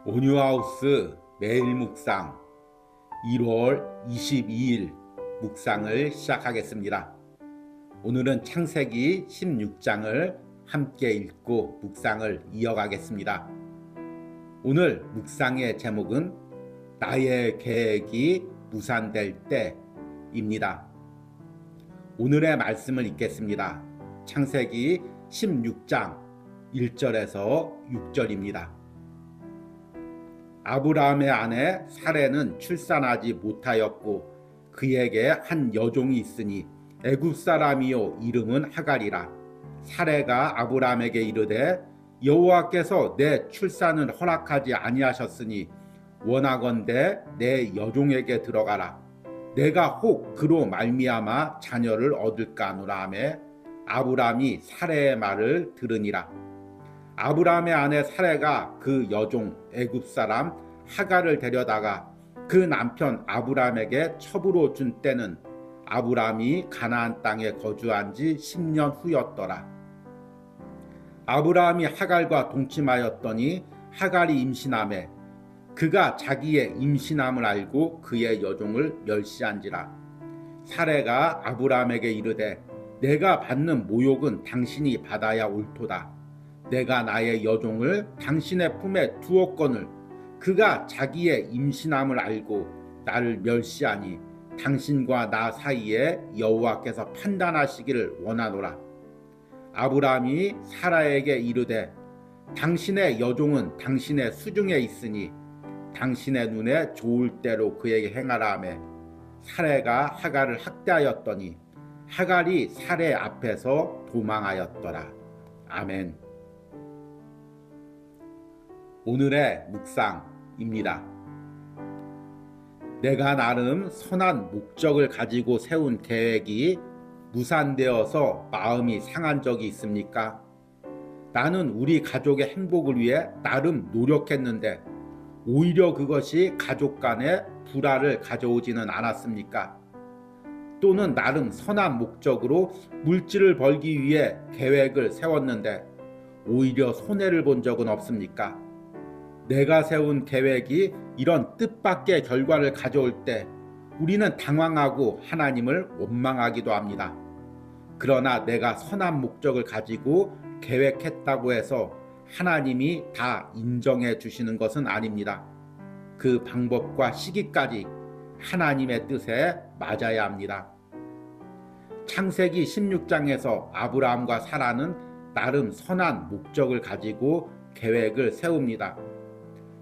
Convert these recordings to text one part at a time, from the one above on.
온유하우스 매일 묵상 1월 22일 묵상을 시작하겠습니다. 오늘은 창세기 16장을 함께 읽고 묵상을 이어가겠습니다. 오늘 묵상의 제목은 나의 계획이 무산될 때입니다. 오늘의 말씀을 읽겠습니다. 창세기 16장 1절에서 6절입니다. 아브라함의 아내 사레는 출산하지 못하였고 그에게 한 여종이 있으니 애굽 사람이요 이름은 하갈이라. 사레가 아브라함에게 이르되 여호와께서 내 출산을 허락하지 아니하셨으니 원하건대 내 여종에게 들어가라. 내가 혹 그로 말미암아 자녀를 얻을까 하노라 하매 아브라함이 사레의 말을 들으니라. 아브라함의 아내 사레가 그 여종 애굽 사람 하갈을 데려다가 그 남편 아브라함에게 첩으로 준 때는 아브라함이 가나안 땅에 거주한 지 10년 후였더라. 아브라함이 하갈과 동침하였더니 하갈이 임신하매 그가 자기의 임신함을 알고 그의 여종을 멸시한지라. 사레가 아브라함에게 이르되 내가 받는 모욕은 당신이 받아야 옳도다. 내가 나의 여종을 당신의 품에 두었거늘 그가 자기의 임신함을 알고 나를 멸시하니 당신과 나 사이에 여호와께서 판단하시기를 원하노라. 아브라함이 사라에게 이르되 당신의 여종은 당신의 수중에 있으니 당신의 눈에 좋을 대로 그에게 행하라 하매 사레가 하갈을 학대하였더니 하갈이 사레 앞에서 도망하였더라. 아멘. 오늘의 묵상입니다. 내가 나름 선한 목적을 가지고 세운 계획이 무산되어서 마음이 상한 적이 있습니까? 나는 우리 가족의 행복을 위해 나름 노력했는데 오히려 그것이 가족 간의 불화를 가져오지는 않았습니까? 또는 나름 선한 목적으로 물질을 벌기 위해 계획을 세웠는데 오히려 손해를 본 적은 없습니까? 내가 세운 계획이 이런 뜻밖의 결과를 가져올 때 우리는 당황하고 하나님을 원망하기도 합니다. 그러나 내가 선한 목적을 가지고 계획했다고 해서 하나님이 다 인정해 주시는 것은 아닙니다. 그 방법과 시기까지 하나님의 뜻에 맞아야 합니다. 창세기 16장에서 아브라함과 사라는 나름 선한 목적을 가지고 계획을 세웁니다.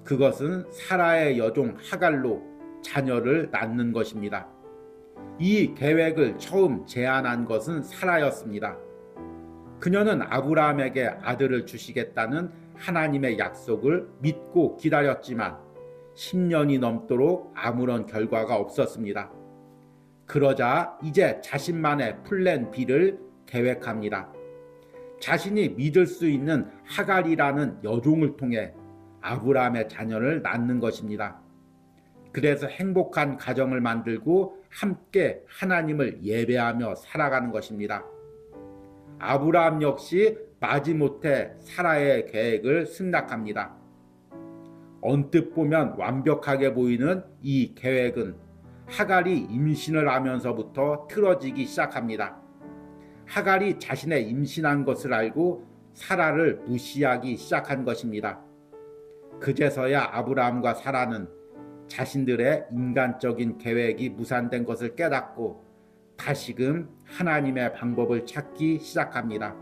그것은 사라의 여종 하갈로 자녀를 낳는 것입니다. 이 계획을 처음 제안한 것은 사라였습니다. 그녀는 아브라함에게 아들을 주시겠다는 하나님의 약속을 믿고 기다렸지만 10년이 넘도록 아무런 결과가 없었습니다. 그러자 이제 자신만의 플랜 B를 계획합니다. 자신이 믿을 수 있는 하갈이라는 여종을 통해 아브라함의 자녀를 낳는 것입니다. 그래서 행복한 가정을 만들고 함께 하나님을 예배하며 살아가는 것입니다. 아브라함 역시 마지못해 사라의 계획을 승낙합니다. 언뜻 보면 완벽하게 보이는 이 계획은 하갈이 임신을 하면서부터 틀어지기 시작합니다. 하갈이 자신의 임신한 것을 알고 사라를 무시하기 시작한 것입니다. 그제서야 아브라함과 사라는 자신들의 인간적인 계획이 무산된 것을 깨닫고 다시금 하나님의 방법을 찾기 시작합니다.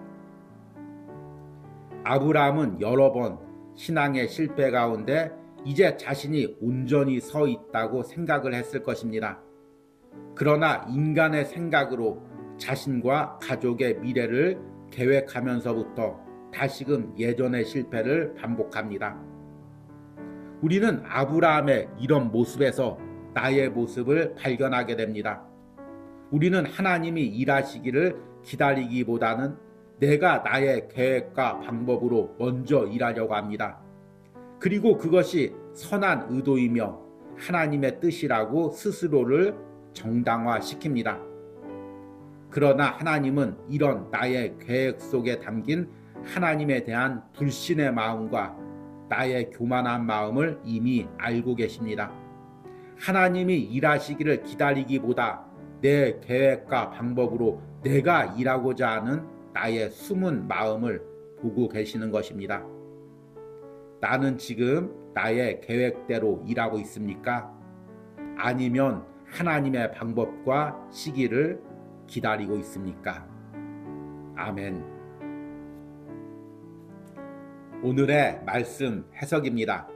아브라함은 여러 번 신앙의 실패 가운데 이제 자신이 온전히 서 있다고 생각을 했을 것입니다. 그러나 인간의 생각으로 자신과 가족의 미래를 계획하면서부터 다시금 예전의 실패를 반복합니다. 우리는 아브라함의 이런 모습에서 나의 모습을 발견하게 됩니다. 우리는 하나님이 일하시기를 기다리기보다는 내가 나의 계획과 방법으로 먼저 일하려고 합니다. 그리고 그것이 선한 의도이며 하나님의 뜻이라고 스스로를 정당화시킵니다. 그러나 하나님은 이런 나의 계획 속에 담긴 하나님에 대한 불신의 마음과 나의 교만한 마음을 이미 알고 계십니다. 하나님이 일하시기를 기다리기보다 내 계획과 방법으로 내가 일하고자 하는 나의 숨은 마음을 보고 계시는 것입니다. 나는 지금 나의 계획대로 일하고 있습니까? 아니면 하나님의 방법과 시기를 기다리고 있습니까? 아멘. 오늘의 말씀 해석입니다.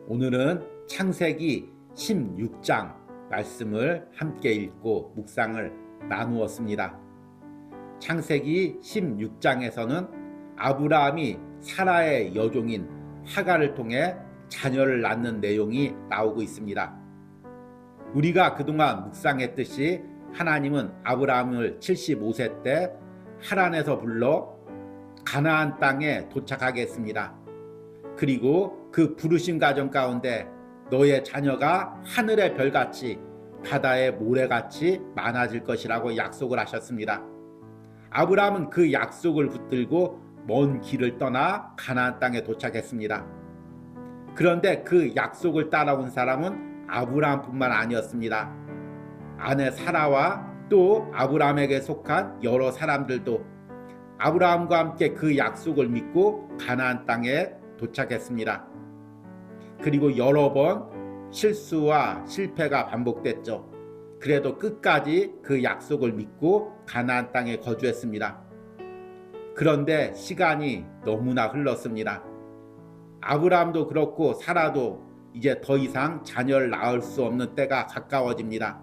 오늘은 창세기 16장 말씀을 함께 읽고 묵상을 나누었습니다. 창세기 16장에서는 아브라함이 사라의 여종인 하갈을 통해 자녀를 낳는 내용이 나오고 있습니다. 우리가 그동안 묵상했듯이 하나님은 아브라함을 75세 때 하란에서 불러 가나안 땅에 도착하게 했습니다. 그리고 그 부르심 가정 가운데 너의 자녀가 하늘의 별같이 바다의 모래같이 많아질 것이라고 약속을 하셨습니다. 아브라함은 그 약속을 붙들고 먼 길을 떠나 가나안 땅에 도착했습니다. 그런데 그 약속을 따라온 사람은 아브라함뿐만 아니었습니다. 아내 사라와 또 아브라함에게 속한 여러 사람들도 아브라함과 함께 그 약속을 믿고 가나안 땅에 도착했습니다. 그리고 여러 번 실수와 실패가 반복됐죠. 그래도 끝까지 그 약속을 믿고 가나안 땅에 거주했습니다. 그런데 시간이 너무나 흘렀습니다. 아브라함도 그렇고 사라도 이제 더 이상 자녀를 낳을 수 없는 때가 가까워집니다.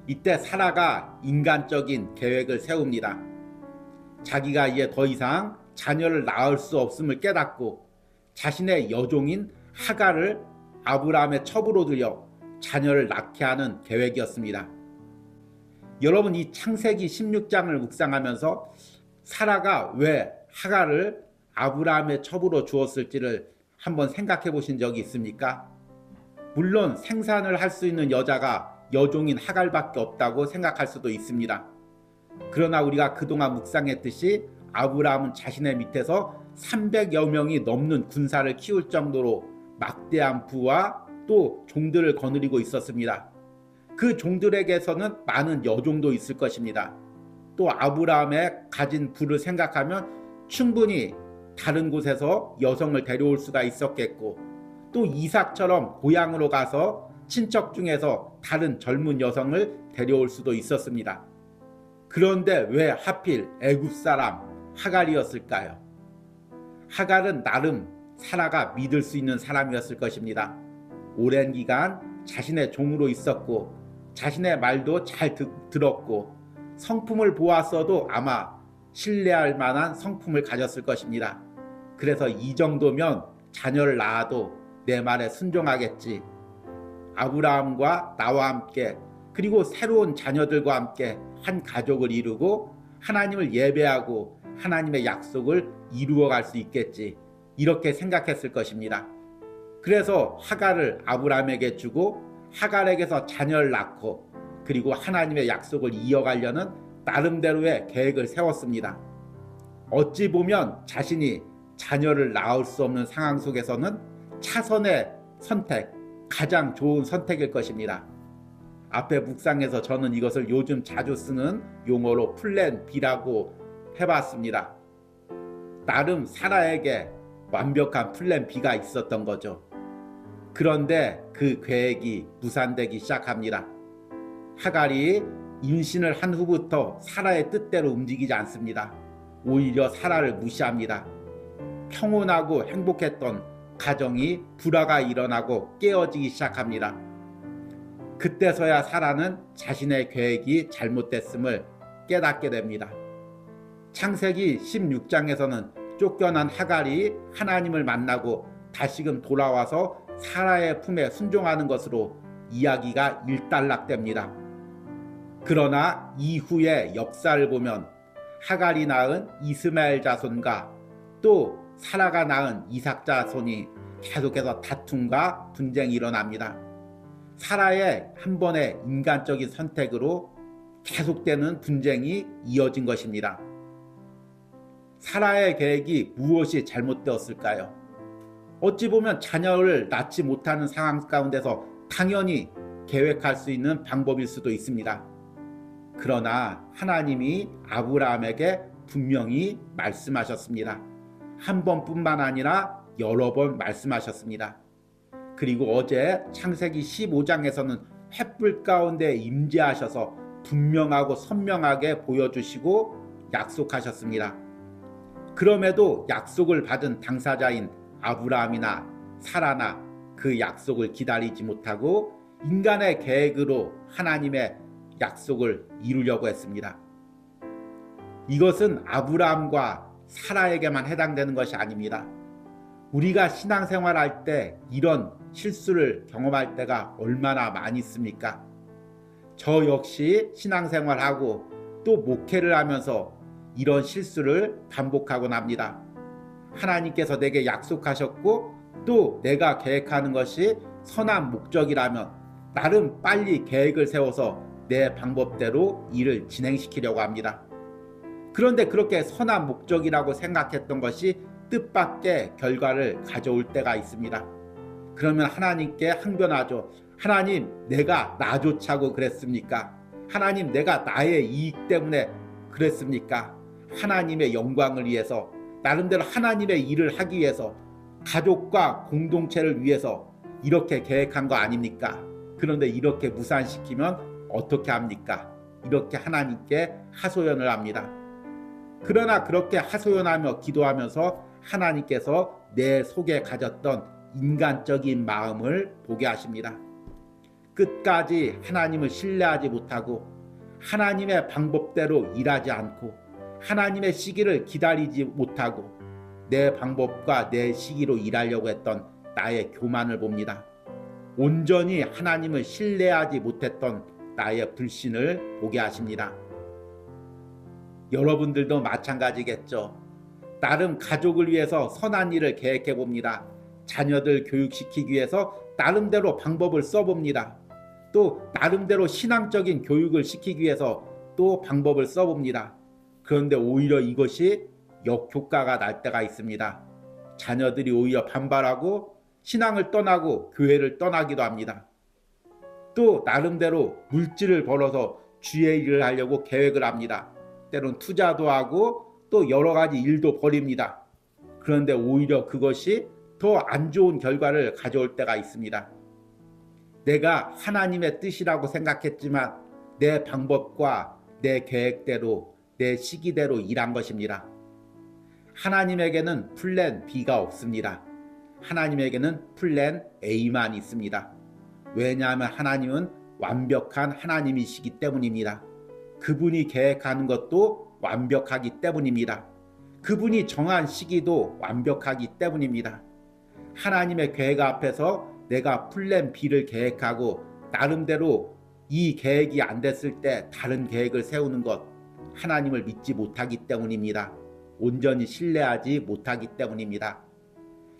이때 사라가 인간적인 계획을 세웁니다. 자기가 이제 더 이상 자녀를 낳을 수 없음을 깨닫고 자신의 여종인 하갈을 아브라함의 첩으로 들여 자녀를 낳게 하는 계획이었습니다. 여러분, 이 창세기 16장을 묵상하면서 사라가 왜 하갈을 아브라함의 첩으로 주었을지를 한번 생각해 보신 적이 있습니까? 물론 생산을 할 수 있는 여자가 여종인 하갈밖에 없다고 생각할 수도 있습니다. 그러나 우리가 그동안 묵상했듯이 아브라함은 자신의 밑에서 300여 명이 넘는 군사를 키울 정도로 막대한 부와 또 종들을 거느리고 있었습니다. 그 종들에게서는 많은 여종도 있을 것입니다. 또 아브라함의 가진 부를 생각하면 충분히 다른 곳에서 여성을 데려올 수가 있었겠고, 또 이삭처럼 고향으로 가서 친척 중에서 다른 젊은 여성을 데려올 수도 있었습니다. 그런데 왜 하필 애굽 사람 하갈이었을까요? 하갈은 나름 사라가 믿을 수 있는 사람이었을 것입니다. 오랜 기간 자신의 종으로 있었고 자신의 말도 잘 들었고 성품을 보았어도 아마 신뢰할 만한 성품을 가졌을 것입니다. 그래서 이 정도면 자녀를 낳아도 내 말에 순종하겠지. 아브라함과 나와 함께 그리고 새로운 자녀들과 함께 한 가족을 이루고 하나님을 예배하고 하나님의 약속을 이루어갈 수 있겠지. 이렇게 생각했을 것입니다. 그래서 하갈을 아브라함에게 주고 하갈에게서 자녀를 낳고 그리고 하나님의 약속을 이어가려는 나름대로의 계획을 세웠습니다. 어찌 보면 자신이 자녀를 낳을 수 없는 상황 속에서는 차선의 선택, 가장 좋은 선택일 것입니다. 앞에 묵상에서 저는 이것을 요즘 자주 쓰는 용어로 플랜 B라고 해봤습니다. 나름 사라에게 완벽한 플랜 B가 있었던 거죠. 그런데 그 계획이 무산되기 시작합니다. 하갈이 임신을 한 후부터 사라의 뜻대로 움직이지 않습니다. 오히려 사라를 무시합니다. 평온하고 행복했던 가정이 불화가 일어나고 깨어지기 시작합니다. 그때서야 사라는 자신의 계획이 잘못됐음을 깨닫게 됩니다. 창세기 16장에서는 쫓겨난 하갈이 하나님을 만나고 다시금 돌아와서 사라의 품에 순종하는 것으로 이야기가 일단락됩니다. 그러나 이후의 역사를 보면 하갈이 낳은 이스마엘 자손과 또 사라가 낳은 이삭 자손이 계속해서 다툼과 분쟁이 일어납니다. 사라의 한 번의 인간적인 선택으로 계속되는 분쟁이 이어진 것입니다. 사라의 계획이 무엇이 잘못되었을까요? 어찌 보면 자녀를 낳지 못하는 상황 가운데서 당연히 계획할 수 있는 방법일 수도 있습니다. 그러나 하나님이 아브라함에게 분명히 말씀하셨습니다. 한 번뿐만 아니라 여러 번 말씀하셨습니다. 그리고 어제 창세기 15장에서는 횃불 가운데 임재하셔서 분명하고 선명하게 보여주시고 약속하셨습니다. 그럼에도 약속을 받은 당사자인 아브라함이나 사라나 그 약속을 기다리지 못하고 인간의 계획으로 하나님의 약속을 이루려고 했습니다. 이것은 아브라함과 사라에게만 해당되는 것이 아닙니다. 우리가 신앙생활할 때 이런 실수를 경험할 때가 얼마나 많이 있습니까? 저 역시 신앙생활하고 또 목회를 하면서 이런 실수를 반복하곤 합니다. 하나님께서 내게 약속하셨고 또 내가 계획하는 것이 선한 목적이라면 나름 빨리 계획을 세워서 내 방법대로 일을 진행시키려고 합니다. 그런데 그렇게 선한 목적이라고 생각했던 것이 뜻밖의 결과를 가져올 때가 있습니다. 그러면 하나님께 항변하죠. 하나님, 내가 나조차고 그랬습니까? 하나님, 내가 나의 이익 때문에 그랬습니까? 하나님의 영광을 위해서, 나름대로 하나님의 일을 하기 위해서, 가족과 공동체를 위해서 이렇게 계획한 거 아닙니까? 그런데 이렇게 무산시키면 어떻게 합니까? 이렇게 하나님께 하소연을 합니다. 그러나 그렇게 하소연하며 기도하면서 하나님께서 내 속에 가졌던 인간적인 마음을 보게 하십니다. 끝까지 하나님을 신뢰하지 못하고 하나님의 방법대로 일하지 않고 하나님의 시기를 기다리지 못하고 내 방법과 내 시기로 일하려고 했던 나의 교만을 봅니다. 온전히 하나님을 신뢰하지 못했던 나의 불신을 보게 하십니다. 여러분들도 마찬가지겠죠. 나름 가족을 위해서 선한 일을 계획해 봅니다. 자녀들 교육시키기 위해서 나름대로 방법을 써봅니다. 또 나름대로 신앙적인 교육을 시키기 위해서 또 방법을 써봅니다. 그런데 오히려 이것이 역효과가 날 때가 있습니다. 자녀들이 오히려 반발하고 신앙을 떠나고 교회를 떠나기도 합니다. 또 나름대로 물질을 벌어서 주의 일을 하려고 계획을 합니다. 때론 투자도 하고 또 여러 가지 일도 벌입니다. 그런데 오히려 그것이 더 안 좋은 결과를 가져올 때가 있습니다. 내가 하나님의 뜻이라고 생각했지만 내 방법과 내 계획대로 내 시기대로 일한 것입니다. 하나님에게는 플랜 B가 없습니다. 하나님에게는 플랜 A만 있습니다. 왜냐하면 하나님은 완벽한 하나님이시기 때문입니다. 그분이 계획하는 것도 완벽하기 때문입니다. 그분이 정한 시기도 완벽하기 때문입니다. 하나님의 계획 앞에서 내가 플랜 B를 계획하고 나름대로 이 계획이 안 됐을 때 다른 계획을 세우는 것, 하나님을 믿지 못하기 때문입니다. 온전히 신뢰하지 못하기 때문입니다.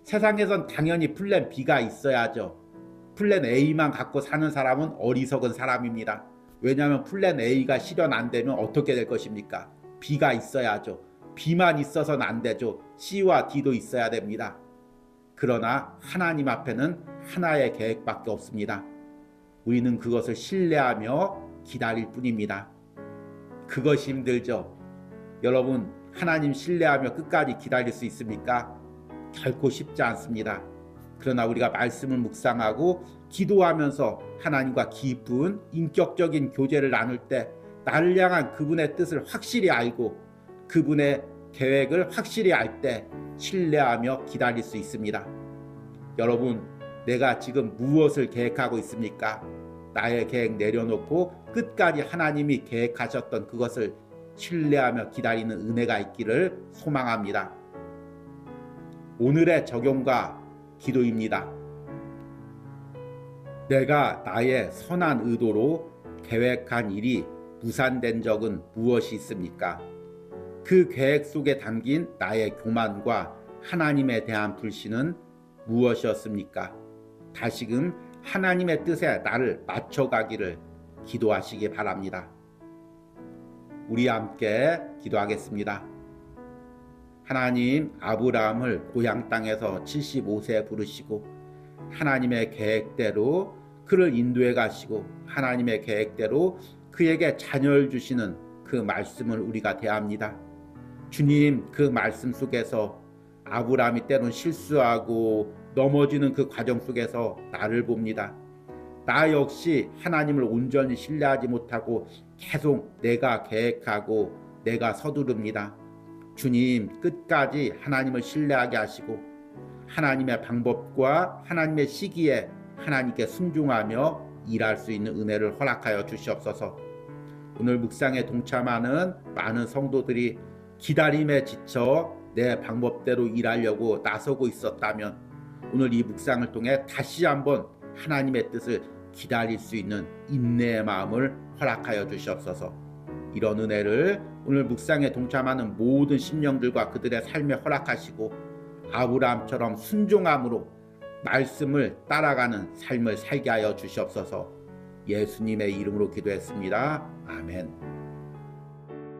세상에선 당연히 플랜 B가 있어야죠. 플랜 A만 갖고 사는 사람은 어리석은 사람입니다. 왜냐하면 플랜 A가 실현 안 되면 어떻게 될 것입니까? B가 있어야죠. B만 있어서는 안 되죠. C와 D도 있어야 됩니다. 그러나 하나님 앞에는 하나의 계획밖에 없습니다. 우리는 그것을 신뢰하며 기다릴 뿐입니다. 그것이 힘들죠. 여러분, 하나님 신뢰하며 끝까지 기다릴 수 있습니까? 결코 쉽지 않습니다. 그러나 우리가 말씀을 묵상하고 기도하면서 하나님과 깊은 인격적인 교제를 나눌 때 나를 향한 그분의 뜻을 확실히 알고 그분의 계획을 확실히 알 때 신뢰하며 기다릴 수 있습니다. 여러분, 내가 지금 무엇을 계획하고 있습니까? 나의 계획 내려놓고 끝까지 하나님이 계획하셨던 그것을 신뢰하며 기다리는 은혜가 있기를 소망합니다. 오늘의 적용과 기도입니다. 내가 나의 선한 의도로 계획한 일이 무산된 적은 무엇이 있습니까? 그 계획 속에 담긴 나의 교만과 하나님에 대한 불신은 무엇이었습니까? 다시금 하나님의 뜻에 나를 맞춰가기를 기도하시기 바랍니다. 우리 함께 기도하겠습니다. 하나님 아브라함을 고향 땅에서 75세에 부르시고 하나님의 계획대로 그를 인도해 가시고 하나님의 계획대로 그에게 자녀를 주시는 그 말씀을 우리가 대합니다. 주님, 그 말씀 속에서 아브라함이 때론 실수하고 넘어지는 그 과정 속에서 나를 봅니다. 나 역시 하나님을 온전히 신뢰하지 못하고 계속 내가 계획하고 내가 서두릅니다. 주님, 끝까지 하나님을 신뢰하게 하시고 하나님의 방법과 하나님의 시기에 하나님께 순종하며 일할 수 있는 은혜를 허락하여 주시옵소서. 오늘 묵상에 동참하는 많은 성도들이 기다림에 지쳐 내 방법대로 일하려고 나서고 있었다면 오늘 이 묵상을 통해 다시 한번 하나님의 뜻을 기다릴 수 있는 인내의 마음을 허락하여 주시옵소서. 이런 은혜를 오늘 묵상에 동참하는 모든 심령들과 그들의 삶에 허락하시고 아브라함처럼 순종함으로 말씀을 따라가는 삶을 살게 하여 주시옵소서. 예수님의 이름으로 기도했습니다. 아멘.